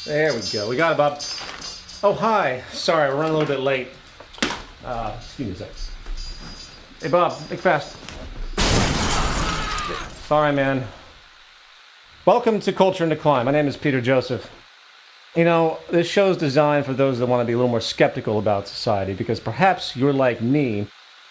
There we go. We got it, Bob. Oh, hi. Sorry, we're running a little bit late. Excuse me a sec. Hey, Bob, make fast. Sorry, man. Welcome to Culture in Decline. My name is Peter Joseph. You know, this show is designed for those that want to be a little more skeptical about society, because perhaps you're like me,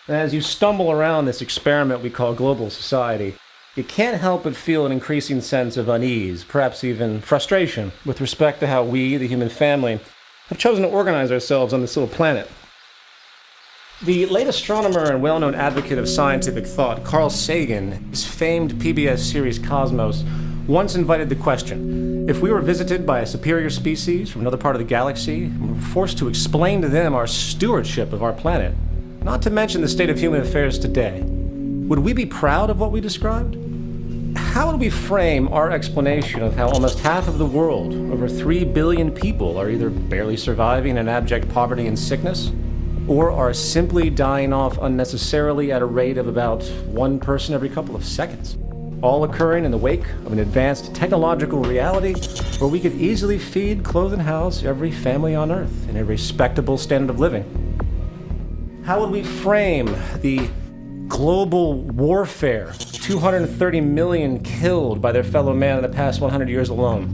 and as you stumble around this experiment we call global society, you can't help but feel an increasing sense of unease, perhaps even frustration, with respect to how we, the human family, have chosen to organize ourselves on this little planet. The late astronomer and well-known advocate of scientific thought, Carl Sagan, his famed PBS series Cosmos, once invited the question: if we were visited by a superior species from another part of the galaxy and were forced to explain to them our stewardship of our planet, not to mention the state of human affairs today, would we be proud of what we described? How would we frame our explanation of how almost half of the world, over 3 billion people, are either barely surviving in abject poverty and sickness, or are simply dying off unnecessarily at a rate of about one person every couple of seconds, all occurring in the wake of an advanced technological reality where we could easily feed, clothe, and house every family on Earth in a respectable standard of living? How would we frame the global warfare, 230 million killed by their fellow man in the past 100 years alone?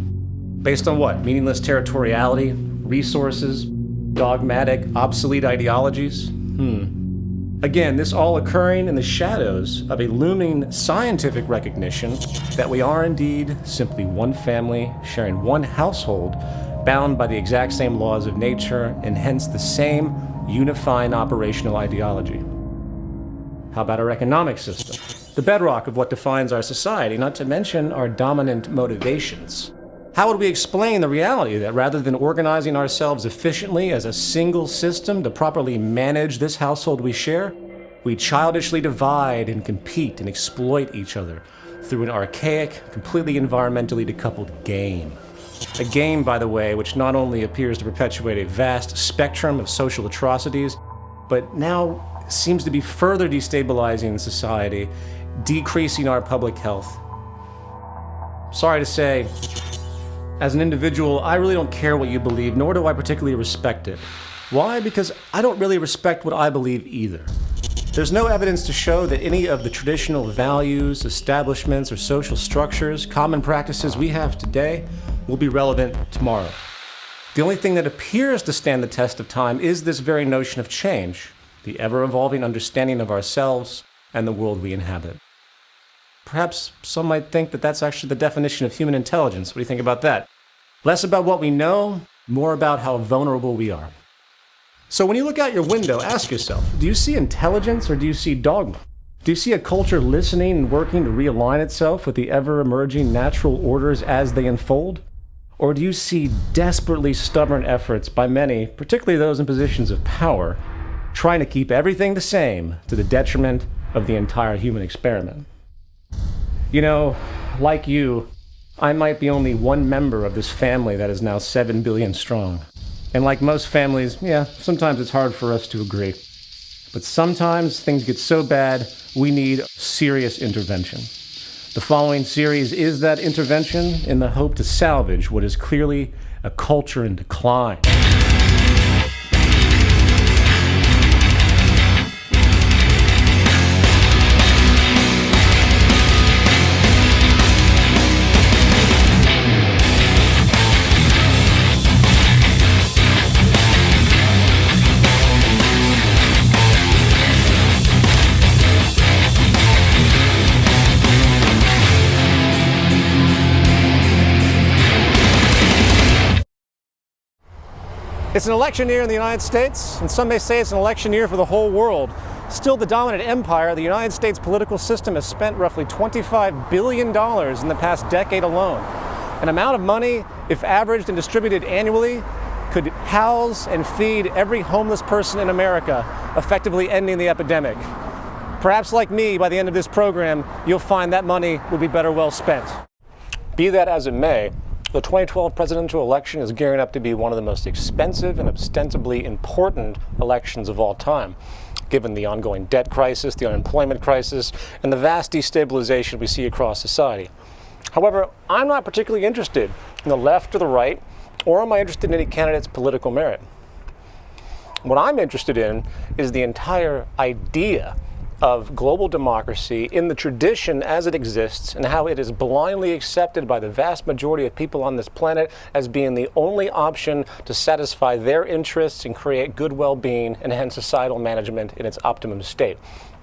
Based on what? Meaningless territoriality, resources, dogmatic, obsolete ideologies? Again, this all occurring in the shadows of a looming scientific recognition that we are indeed simply one family, sharing one household, bound by the exact same laws of nature, and hence the same unifying operational ideology. How about our economic system? The bedrock of what defines our society, not to mention our dominant motivations. How would we explain the reality that rather than organizing ourselves efficiently as a single system to properly manage this household we share, we childishly divide and compete and exploit each other through an archaic, completely environmentally decoupled game? A game, by the way, which not only appears to perpetuate a vast spectrum of social atrocities, but now seems to be further destabilizing society, decreasing our public health. Sorry to say, as an individual, I really don't care what you believe, nor do I particularly respect it. Why? Because I don't really respect what I believe either. There's no evidence to show that any of the traditional values, establishments, or social structures, common practices we have today will be relevant tomorrow. The only thing that appears to stand the test of time is this very notion of change, the ever-evolving understanding of ourselves and the world we inhabit. Perhaps some might think that that's actually the definition of human intelligence. What do you think about that? Less about what we know, more about how vulnerable we are. So when you look out your window, ask yourself, do you see intelligence or do you see dogma? Do you see a culture listening and working to realign itself with the ever-emerging natural orders as they unfold? Or do you see desperately stubborn efforts by many, particularly those in positions of power, trying to keep everything the same to the detriment of the entire human experiment? You know, like you, I might be only one member of this family that is now 7 billion strong. And like most families, yeah, sometimes it's hard for us to agree. But sometimes things get so bad, we need serious intervention. The following series is that intervention in the hope to salvage what is clearly a culture in decline. It's an election year in the United States, and some may say it's an election year for the whole world. Still the dominant empire, the United States political system has spent roughly $25 billion in the past decade alone. An amount of money, if averaged and distributed annually, could house and feed every homeless person in America, effectively ending the epidemic. Perhaps like me, by the end of this program, you'll find that money would be better well spent. Be that as it may, the 2012 presidential election is gearing up to be one of the most expensive and ostensibly important elections of all time, given the ongoing debt crisis, the unemployment crisis, and the vast destabilization we see across society. However, I'm not particularly interested in the left or the right, or am I interested in any candidate's political merit. What I'm interested in is the entire idea of global democracy in the tradition as it exists and how it is blindly accepted by the vast majority of people on this planet as being the only option to satisfy their interests and create good well-being and hence societal management in its optimum state.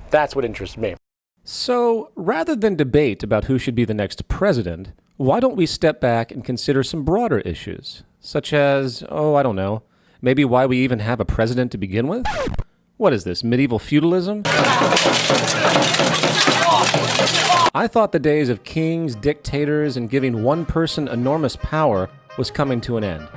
That's what interests me. So, rather than debate about who should be the next president, why don't we step back and consider some broader issues, such as, I don't know, maybe why we even have a president to begin with? What is this, medieval feudalism? I thought the days of kings, dictators, and giving one person enormous power was coming to an end.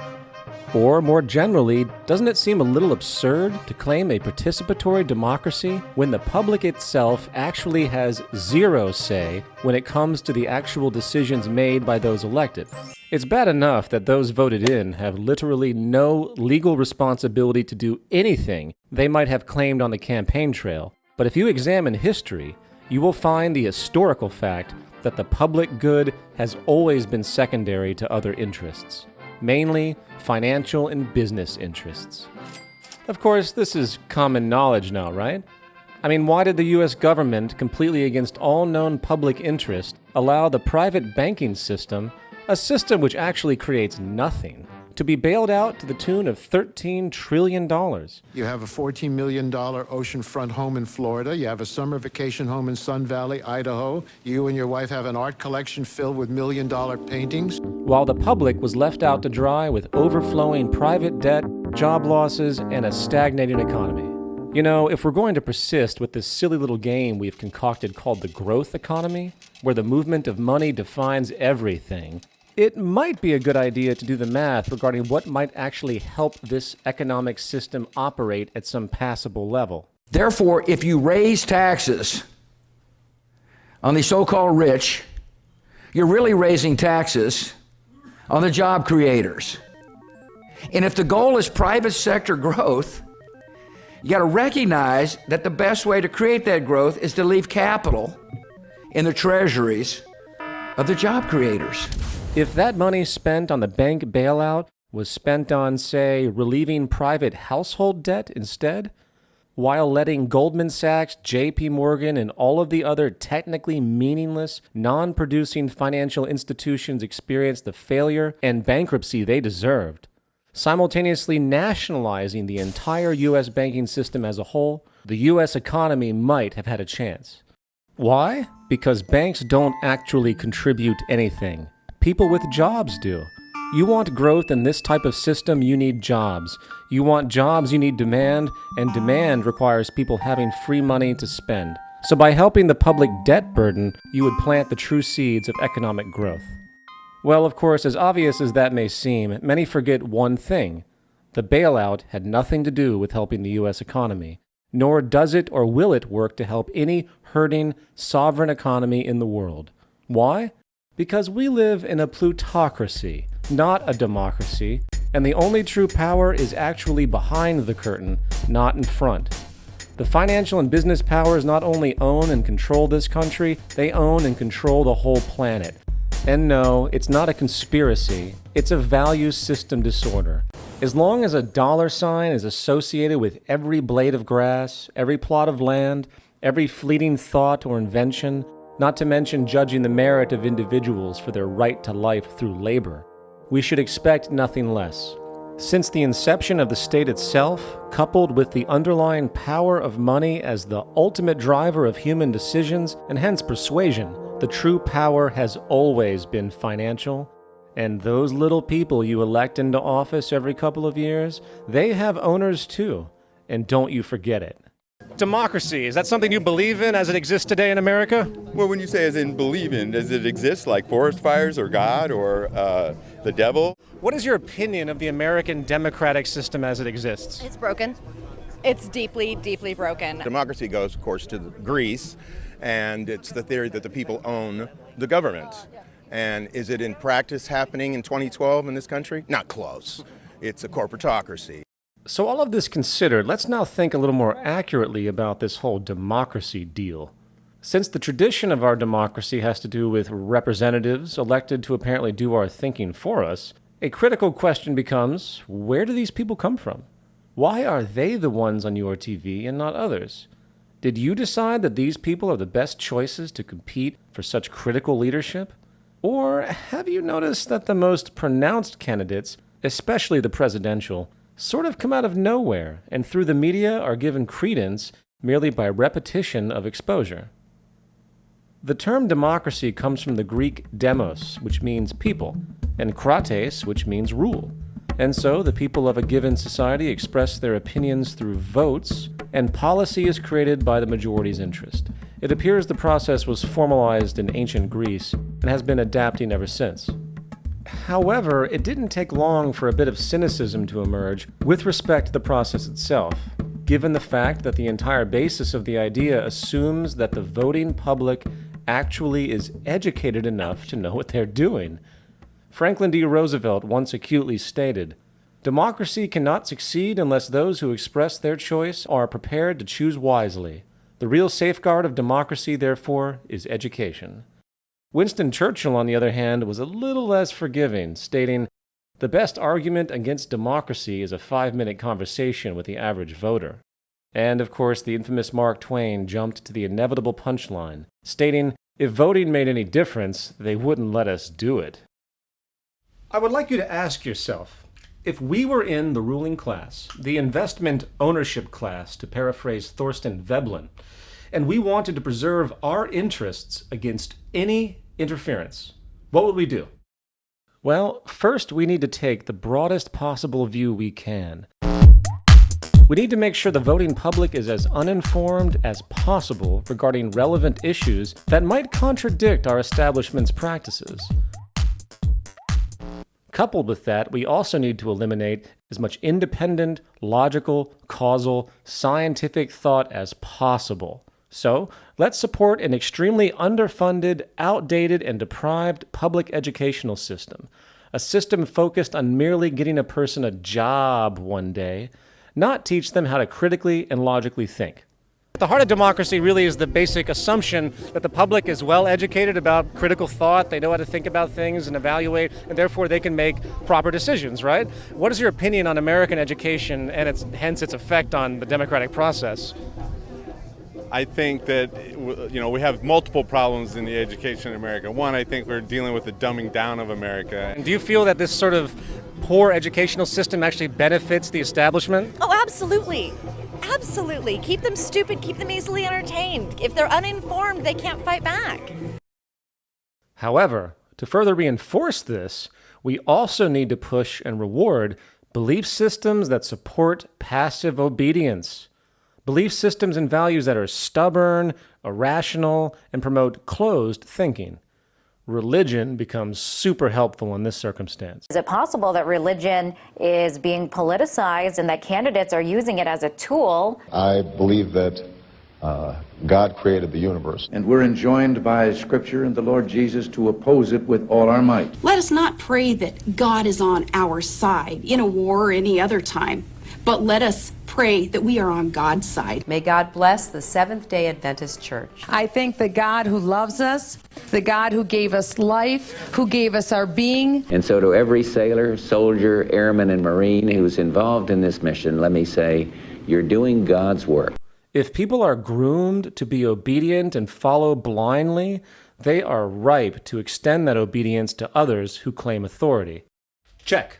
Or, more generally, doesn't it seem a little absurd to claim a participatory democracy when the public itself actually has zero say when it comes to the actual decisions made by those elected? It's bad enough that those voted in have literally no legal responsibility to do anything they might have claimed on the campaign trail. But if you examine history, you will find the historical fact that the public good has always been secondary to other interests, mainly financial and business interests. Of course, this is common knowledge now, right? I mean, why did the US government, completely against all known public interest, allow the private banking system, a system which actually creates nothing, to be bailed out to the tune of $13 trillion? You have a $14 million oceanfront home in Florida. You have a summer vacation home in Sun Valley, Idaho. You and your wife have an art collection filled with million-dollar paintings. While the public was left out to dry with overflowing private debt, job losses, and a stagnating economy. You know, if we're going to persist with this silly little game we've concocted called the growth economy, where the movement of money defines everything, it might be a good idea to do the math regarding what might actually help this economic system operate at some passable level. Therefore, if you raise taxes on the so-called rich, you're really raising taxes on the job creators. And if the goal is private sector growth, you got to recognize that the best way to create that growth is to leave capital in the treasuries of the job creators. If that money spent on the bank bailout was spent on, say, relieving private household debt instead, while letting Goldman Sachs, JP Morgan, and all of the other technically meaningless, non-producing financial institutions experience the failure and bankruptcy they deserved, simultaneously nationalizing the entire U.S. banking system as a whole, the U.S. economy might have had a chance. Why? Because banks don't actually contribute anything. People with jobs do. You want growth in this type of system, you need jobs. You want jobs, you need demand, and demand requires people having free money to spend. So by helping the public debt burden, you would plant the true seeds of economic growth. Well, of course, as obvious as that may seem, many forget one thing. The bailout had nothing to do with helping the U.S. economy, nor does it or will it work to help any hurting, sovereign economy in the world. Why? Because we live in a plutocracy, not a democracy, and the only true power is actually behind the curtain, not in front. The financial and business powers not only own and control this country, they own and control the whole planet. And no, it's not a conspiracy, it's a value system disorder. As long as a dollar sign is associated with every blade of grass, every plot of land, every fleeting thought or invention, not to mention judging the merit of individuals for their right to life through labor, we should expect nothing less. Since the inception of the state itself, coupled with the underlying power of money as the ultimate driver of human decisions and hence persuasion, the true power has always been financial. And those little people you elect into office every couple of years, they have owners too. And don't you forget it. Democracy, is that something you believe in as it exists today in America? Well, when you say as in believe in, does it exist like forest fires or God or the devil? What is your opinion of the American democratic system as it exists? It's broken. It's deeply, deeply broken. Democracy goes, of course, to Greece, and it's the theory that the people own the government. And is it in practice happening in 2012 in this country? Not close. It's a corporatocracy. So all of this considered, let's now think a little more accurately about this whole democracy deal. Since the tradition of our democracy has to do with representatives elected to apparently do our thinking for us, a critical question becomes, where do these people come from? Why are they the ones on your TV and not others? Did you decide that these people are the best choices to compete for such critical leadership? Or have you noticed that the most pronounced candidates, especially the presidential, sort of come out of nowhere and through the media are given credence merely by repetition of exposure? The term democracy comes from the Greek demos, which means people, and krates, which means rule. And so the people of a given society express their opinions through votes, and policy is created by the majority's interest. It appears the process was formalized in ancient Greece and has been adapting ever since. However, it didn't take long for a bit of cynicism to emerge with respect to the process itself, given the fact that the entire basis of the idea assumes that the voting public actually is educated enough to know what they're doing. Franklin D. Roosevelt once acutely stated, "Democracy cannot succeed unless those who express their choice are prepared to choose wisely. The real safeguard of democracy, therefore, is education." Winston Churchill, on the other hand, was a little less forgiving, stating, "The best argument against democracy is a 5-minute conversation with the average voter." And, of course, the infamous Mark Twain jumped to the inevitable punchline, stating, "If voting made any difference, they wouldn't let us do it." I would like you to ask yourself, if we were in the ruling class, the investment ownership class, to paraphrase Thorstein Veblen, and we wanted to preserve our interests against any interference, what would we do? Well, first we need to take the broadest possible view we can. We need to make sure the voting public is as uninformed as possible regarding relevant issues that might contradict our establishment's practices. Coupled with that, we also need to eliminate as much independent, logical, causal, scientific thought as possible. So, let's support an extremely underfunded, outdated, and deprived public educational system. A system focused on merely getting a person a job one day, not teach them how to critically and logically think. At the heart of democracy really is the basic assumption that the public is well educated about critical thought, they know how to think about things and evaluate, and therefore they can make proper decisions, right? What is your opinion on American education and hence its effect on the democratic process? I think that, we have multiple problems in the education in America. One, I think we're dealing with the dumbing down of America. And do you feel that this sort of poor educational system actually benefits the establishment? Oh, absolutely. Absolutely. Keep them stupid, keep them easily entertained. If they're uninformed, they can't fight back. However, to further reinforce this, we also need to push and reward belief systems that support passive obedience. Belief systems and values that are stubborn, irrational, and promote closed thinking. Religion becomes super helpful in this circumstance. Is it possible that religion is being politicized and that candidates are using it as a tool? I believe that God created the universe. And we're enjoined by Scripture and the Lord Jesus to oppose it with all our might. Let us not pray that God is on our side in a war or any other time, but let us pray that we are on God's side. May God bless the Seventh-day Adventist Church. I thank the God who loves us, the God who gave us life, who gave us our being. And so to every sailor, soldier, airman, and Marine who's involved in this mission, let me say, you're doing God's work. If people are groomed to be obedient and follow blindly, they are ripe to extend that obedience to others who claim authority. Check.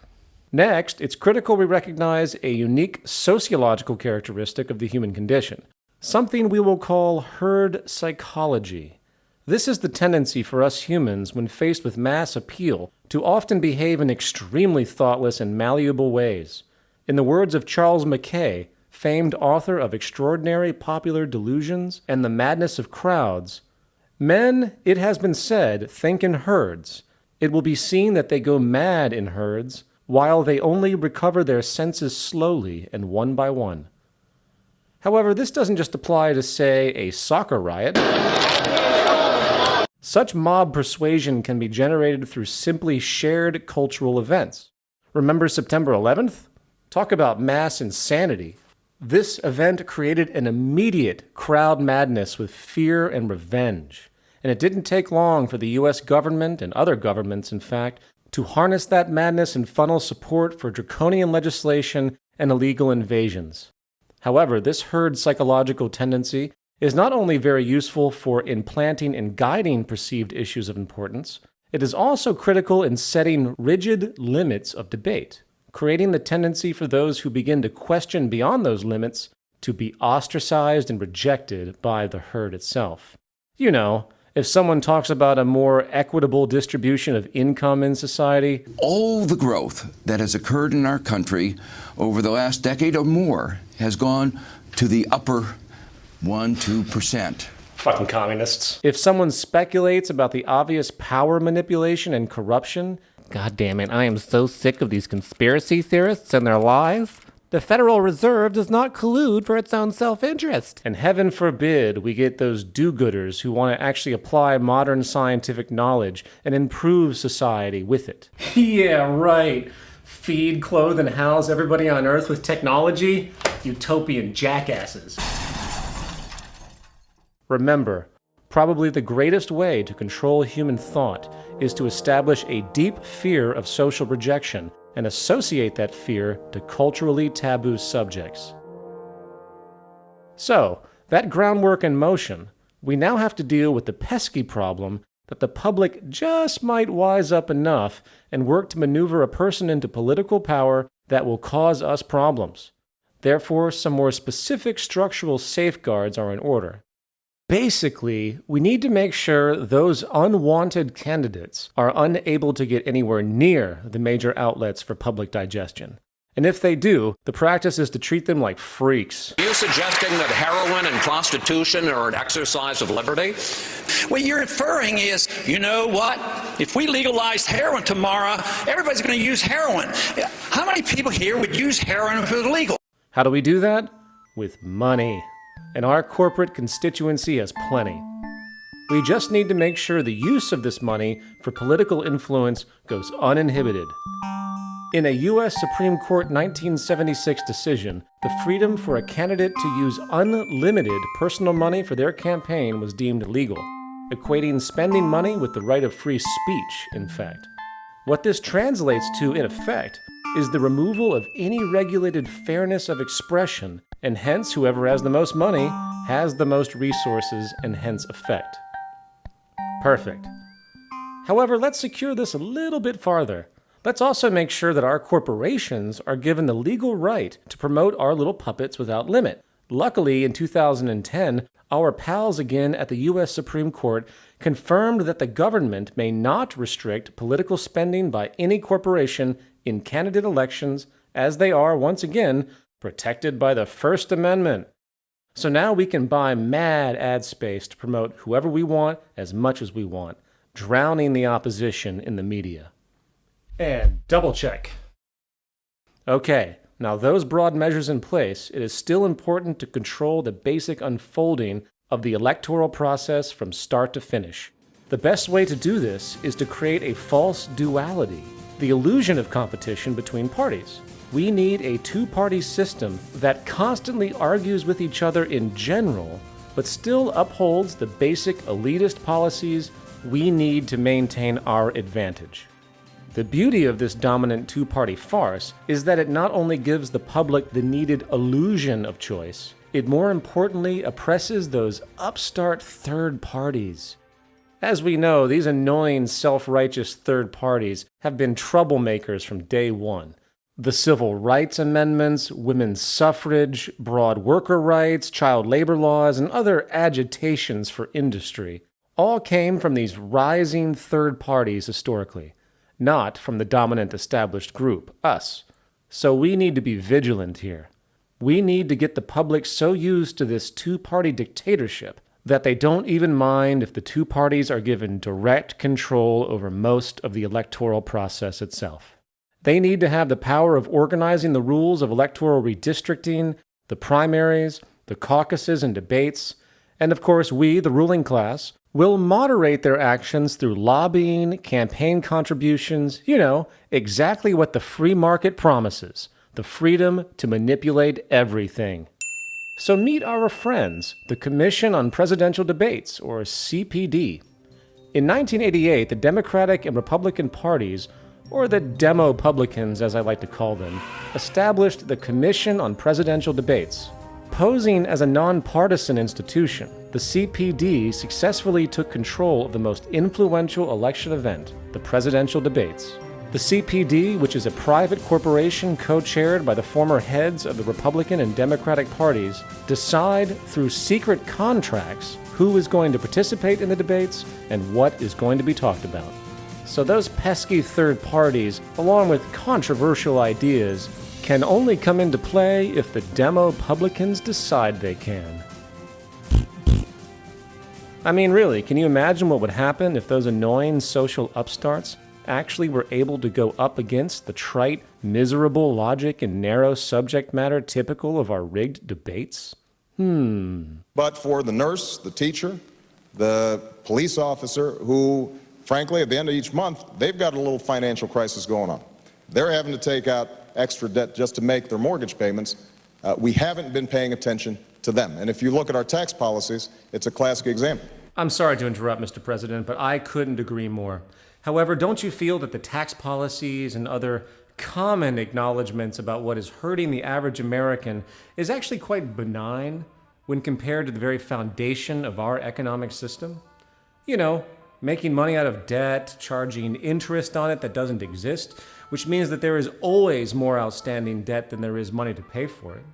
Next, it's critical we recognize a unique sociological characteristic of the human condition, something we will call herd psychology. This is the tendency for us humans when faced with mass appeal to often behave in extremely thoughtless and malleable ways. In the words of Charles Mackay, famed author of Extraordinary Popular Delusions and the Madness of Crowds, "Men, it has been said, think in herds. It will be seen that they go mad in herds, while they only recover their senses slowly and one by one." However, this doesn't just apply to, say, a soccer riot. Such mob persuasion can be generated through simply shared cultural events. Remember September 11th? Talk about mass insanity. This event created an immediate crowd madness with fear and revenge. And it didn't take long for the U.S. government, and other governments, in fact, to harness that madness and funnel support for draconian legislation and illegal invasions. However, this herd psychological tendency is not only very useful for implanting and guiding perceived issues of importance, it is also critical in setting rigid limits of debate, creating the tendency for those who begin to question beyond those limits to be ostracized and rejected by the herd itself. You know, if someone talks about a more equitable distribution of income in society, all the growth that has occurred in our country over the last decade or more has gone to the upper 1-2%. Fucking communists. If someone speculates about the obvious power manipulation and corruption, God damn it, I am so sick of these conspiracy theorists and their lies. The Federal Reserve does not collude for its own self-interest. And heaven forbid we get those do-gooders who want to actually apply modern scientific knowledge and improve society with it. Yeah, right. Feed, clothe, and house everybody on Earth with technology? Utopian jackasses. Remember, probably the greatest way to control human thought is to establish a deep fear of social rejection and associate that fear to culturally taboo subjects. So, that groundwork in motion, we now have to deal with the pesky problem that the public just might wise up enough and work to maneuver a person into political power that will cause us problems. Therefore, some more specific structural safeguards are in order. Basically, we need to make sure those unwanted candidates are unable to get anywhere near the major outlets for public digestion. And if they do, the practice is to treat them like freaks. Are you suggesting that heroin and prostitution are an exercise of liberty? What you're inferring is, you know what? If we legalized heroin tomorrow, everybody's going to use heroin. How many people here would use heroin if it was legal? How do we do that? With money. And our corporate constituency has plenty. We just need to make sure the use of this money for political influence goes uninhibited. In a U.S. Supreme Court 1976 decision, the freedom for a candidate to use unlimited personal money for their campaign was deemed legal, equating spending money with the right of free speech, in fact. What this translates to, in effect, is the removal of any regulated fairness of expression, and hence whoever has the most money has the most resources and hence effect. Perfect. However, let's secure this a little bit farther. Let's also make sure that our corporations are given the legal right to promote our little puppets without limit. Luckily, in 2010, our pals again at the U.S. Supreme Court confirmed that the government may not restrict political spending by any corporation in candidate elections, as they are, once again, protected by the First Amendment. So now we can buy mad ad space to promote whoever we want as much as we want, drowning the opposition in the media. And double check. Okay, now those broad measures in place, it is still important to control the basic unfolding of the electoral process from start to finish. The best way to do this is to create a false duality, the illusion of competition between parties. We need a two-party system that constantly argues with each other in general, but still upholds the basic elitist policies we need to maintain our advantage. The beauty of this dominant two-party farce is that it not only gives the public the needed illusion of choice, it more importantly oppresses those upstart third parties. As we know, these annoying self-righteous third parties have been troublemakers from day one. The Civil Rights Amendments, women's suffrage, broad worker rights, child labor laws, and other agitations for industry all came from these rising third parties historically, not from the dominant established group, us. So we need to be vigilant here. We need to get the public so used to this two-party dictatorship that they don't even mind if the two parties are given direct control over most of the electoral process itself. They need to have the power of organizing the rules of electoral redistricting, the primaries, the caucuses and debates, and of course we, the ruling class, will moderate their actions through lobbying, campaign contributions, exactly what the free market promises, the freedom to manipulate everything. So meet our friends, the Commission on Presidential Debates, or CPD. In 1988, the Democratic and Republican parties, or the Demo-publicans as I like to call them, established the Commission on Presidential Debates. Posing as a nonpartisan institution, the CPD successfully took control of the most influential election event, the presidential debates. The CPD, which is a private corporation co-chaired by the former heads of the Republican and Democratic parties, decide through secret contracts who is going to participate in the debates and what is going to be talked about. So those pesky third parties, along with controversial ideas, can only come into play if the Demo-publicans decide they can. I mean, really, can you imagine what would happen if those annoying social upstarts actually were able to go up against the trite, miserable logic and narrow subject matter typical of our rigged debates? But for the nurse, the teacher, the police officer who, frankly, at the end of each month, they've got a little financial crisis going on. They're having to take out extra debt just to make their mortgage payments. We haven't been paying attention to them. And if you look at our tax policies, it's a classic example. I'm sorry to interrupt, Mr. President, but I couldn't agree more. However, don't you feel that the tax policies and other common acknowledgments about what is hurting the average American is actually quite benign when compared to the very foundation of our economic system? You know, making money out of debt, charging interest on it that doesn't exist, which means that there is always more outstanding debt than there is money to pay for it.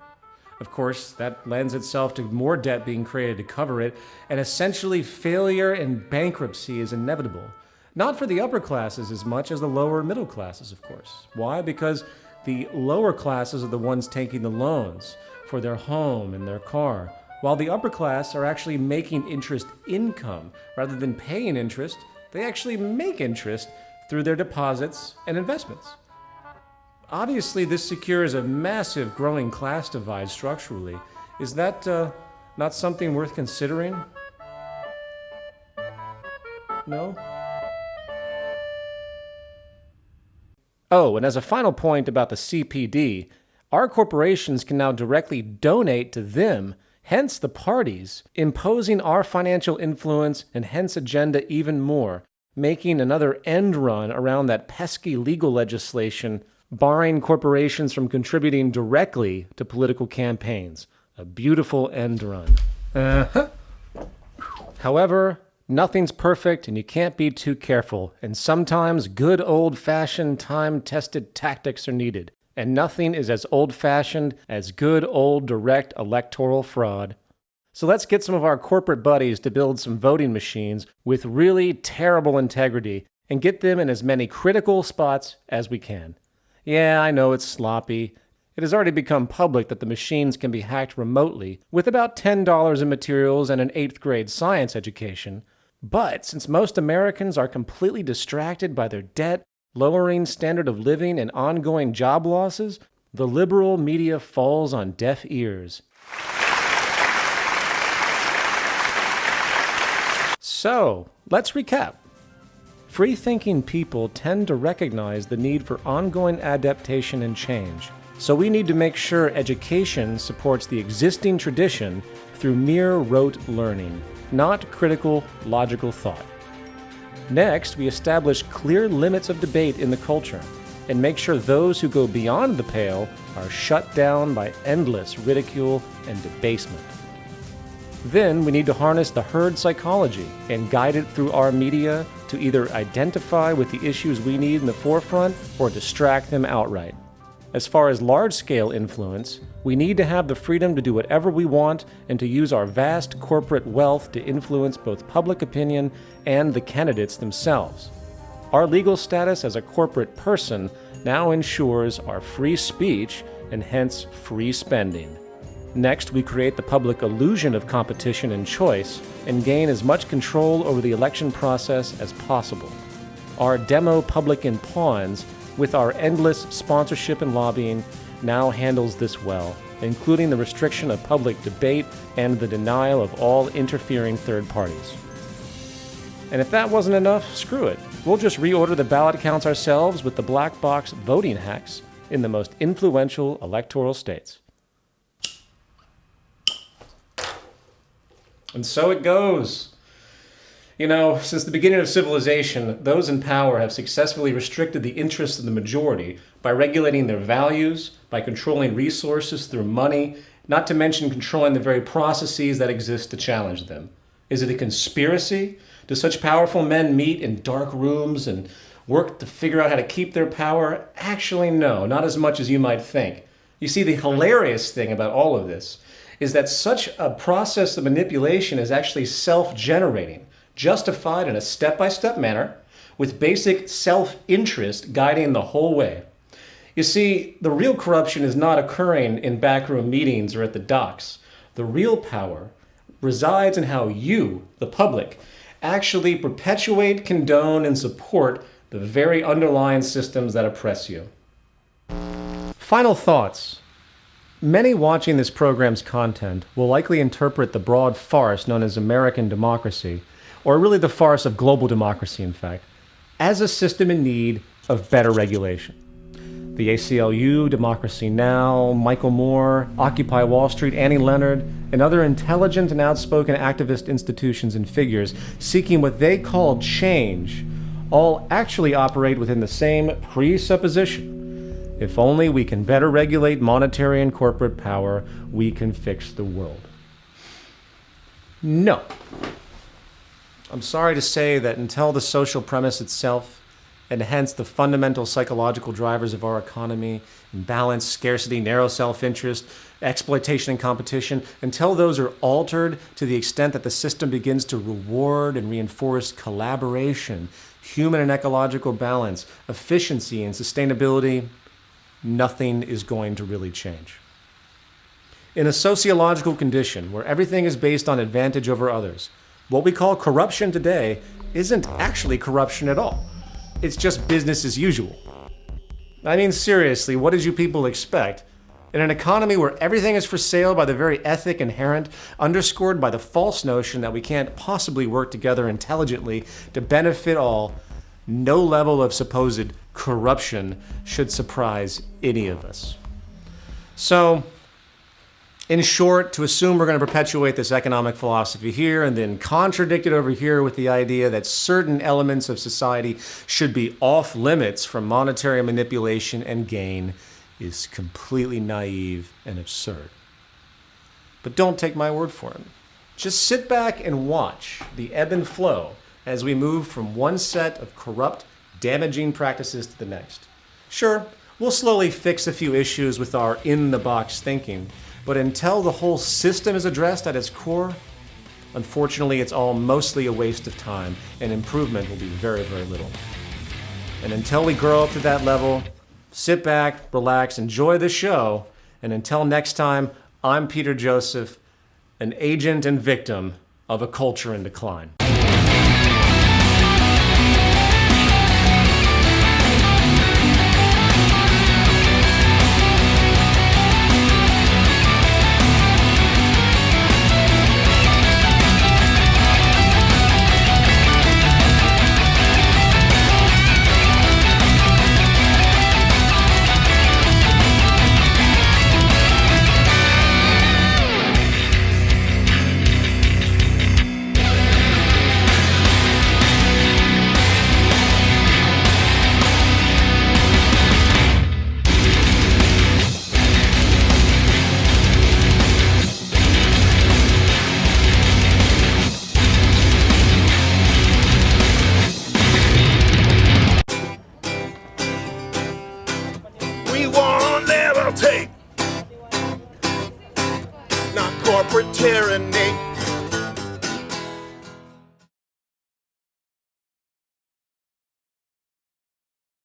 Of course, that lends itself to more debt being created to cover it, and essentially failure and bankruptcy is inevitable. Not for the upper classes as much as the lower middle classes, of course. Why? Because the lower classes are the ones taking the loans for their home and their car, while the upper class are actually making interest income. Rather than paying interest, they actually make interest through their deposits and investments. Obviously, this secures a massive growing class divide structurally. Is that not something worth considering? No? Oh, and as a final point about the CPD, our corporations can now directly donate to them, hence the parties, imposing our financial influence and hence agenda even more, making another end run around that pesky legal legislation barring corporations from contributing directly to political campaigns. A beautiful end run. However, nothing's perfect and you can't be too careful, and sometimes good old-fashioned time-tested tactics are needed, and nothing is as old-fashioned as good old direct electoral fraud. So let's get some of our corporate buddies to build some voting machines with really terrible integrity and get them in as many critical spots as we can. Yeah, I know it's sloppy. It has already become public that the machines can be hacked remotely with about $10 in materials and an 8th grade science education. But since most Americans are completely distracted by their debt, lowering standard of living, and ongoing job losses, the liberal media falls on deaf ears. So, let's recap. Free-thinking people tend to recognize the need for ongoing adaptation and change. So we need to make sure education supports the existing tradition through mere rote learning, not critical, logical thought. Next, we establish clear limits of debate in the culture and make sure those who go beyond the pale are shut down by endless ridicule and debasement. Then we need to harness the herd psychology and guide it through our media to either identify with the issues we need in the forefront or distract them outright. As far as large-scale influence, we need to have the freedom to do whatever we want and to use our vast corporate wealth to influence both public opinion and the candidates themselves. Our legal status as a corporate person now ensures our free speech and hence free spending. Next, we create the public illusion of competition and choice and gain as much control over the election process as possible. Our Demo-publican pawns, with our endless sponsorship and lobbying, now handles this well, including the restriction of public debate and the denial of all interfering third parties. And if that wasn't enough, screw it. We'll just reorder the ballot counts ourselves with the black box voting hacks in the most influential electoral states. And so it goes. You know, since the beginning of civilization, those in power have successfully restricted the interests of the majority by regulating their values, by controlling resources through money, not to mention controlling the very processes that exist to challenge them. Is it a conspiracy? Do such powerful men meet in dark rooms and work to figure out how to keep their power? Actually, no, not as much as you might think. You see, the hilarious thing about all of this is that such a process of manipulation is actually self-generating, justified in a step-by-step manner, with basic self-interest guiding the whole way. You see, the real corruption is not occurring in backroom meetings or at the docks. The real power resides in how you, the public, actually perpetuate, condone, and support the very underlying systems that oppress you. Final thoughts. Many watching this program's content will likely interpret the broad farce known as American democracy, or really the farce of global democracy, in fact, as a system in need of better regulation. The ACLU, Democracy Now!, Michael Moore, Occupy Wall Street, Annie Leonard, and other intelligent and outspoken activist institutions and figures seeking what they call change all actually operate within the same presupposition. If only we can better regulate monetary and corporate power, we can fix the world. No. I'm sorry to say that until the social premise itself, and hence the fundamental psychological drivers of our economy, imbalance, scarcity, narrow self-interest, exploitation and competition, until those are altered to the extent that the system begins to reward and reinforce collaboration, human and ecological balance, efficiency and sustainability, nothing is going to really change. In a sociological condition where everything is based on advantage over others, what we call corruption today isn't actually corruption at all. It's just business as usual. I mean, seriously, what did you people expect? In an economy where everything is for sale by the very ethic inherent, underscored by the false notion that we can't possibly work together intelligently to benefit all, no level of supposed corruption should surprise any of us. So, in short, to assume we're going to perpetuate this economic philosophy here and then contradict it over here with the idea that certain elements of society should be off limits from monetary manipulation and gain is completely naive and absurd. But don't take my word for it. Just sit back and watch the ebb and flow as we move from one set of corrupt, damaging practices to the next. Sure, we'll slowly fix a few issues with our in-the-box thinking, but until the whole system is addressed at its core, unfortunately, it's all mostly a waste of time, and improvement will be very, very little. And until we grow up to that level, sit back, relax, enjoy the show, and until next time, I'm Peter Joseph, an agent and victim of a culture in decline. Take, not corporate tyranny.